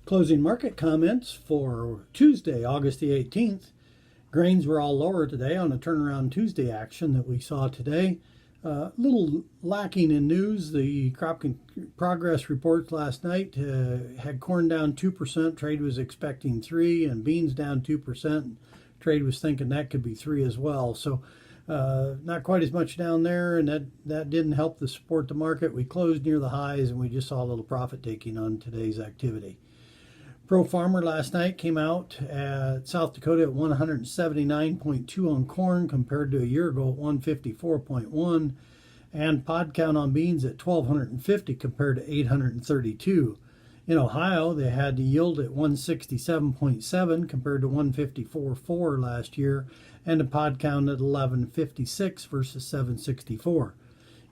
Closing market comments for Tuesday, August the 18th. Grains were all lower today on a turnaround Tuesday action that we saw today. A little lacking in news. The crop progress reports last night had corn down 2%. Trade was expecting 3%, and beans down 2%. Trade was thinking that could be 3% as well. So not quite as much down there, and that didn't help to support the market. We closed near the highs, and we just saw a little profit taking on today's activity. Pro Farmer last night came out at South Dakota at 179.2 on corn compared to a year ago at 154.1, and pod count on beans at 1,250 compared to 832. In Ohio, they had the yield at 167.7 compared to 154.4 last year, and a pod count at 1156 versus 764.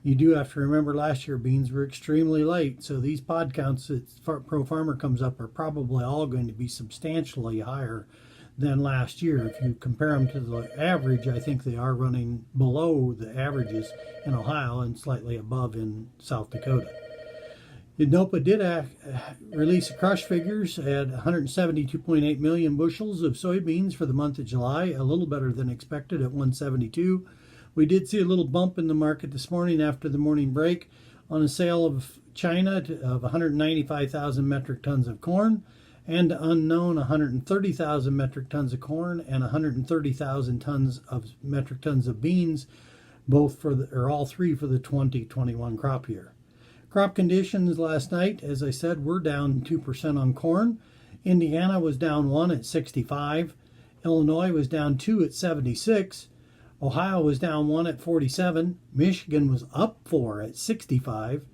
You do have to remember last year beans were extremely light, so these pod counts that Pro Farmer comes up are probably all going to be substantially higher than last year. If you compare them to the average, I think they are running below the averages in Ohio and slightly above in South Dakota. NOPA did release crush figures at 172.8 million bushels of soybeans for the month of July, a little better than expected at 172. We did see a little bump in the market this morning after the morning break on a sale of China of 195,000 metric tons of corn, and unknown 130,000 metric tons of corn and 130,000 metric tons of beans, all three for the 2021 crop year. Crop conditions last night, as I said, were down 2% on corn. Indiana was down 1 at 65. Illinois was down 2 at 76. Ohio was down 1 at 47. Michigan was up 4 at 65.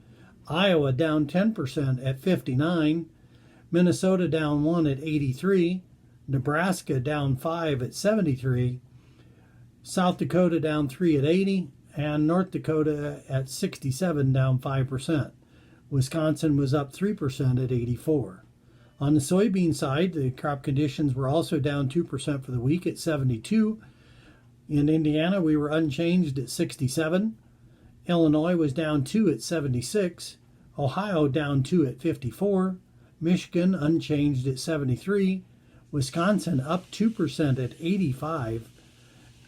Iowa down 10% at 59. Minnesota down 1 at 83. Nebraska down 5 at 73. South Dakota down 3 at 80. And North Dakota at 67 down 5%. Wisconsin was up 3% at 84. On the soybean side, the crop conditions were also down 2% for the week at 72. In Indiana, we were unchanged at 67. Illinois was down 2 at 76. Ohio down 2 at 54. Michigan unchanged at 73. Wisconsin up 2% at 85.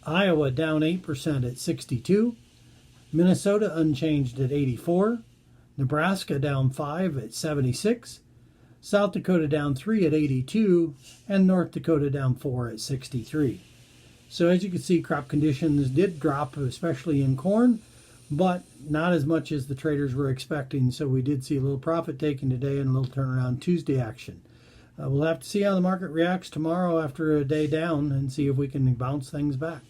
Iowa down 8% at 62. Minnesota unchanged at 84. Nebraska down 5 at 76. South Dakota down 3 at 82. And North Dakota down 4 at 63. So as you can see, crop conditions did drop, especially in corn, but not as much as the traders were expecting. So we did see a little profit taking today and a little turnaround Tuesday action. We'll have to see how the market reacts tomorrow after a day down and see if we can bounce things back.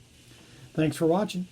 Thanks for watching.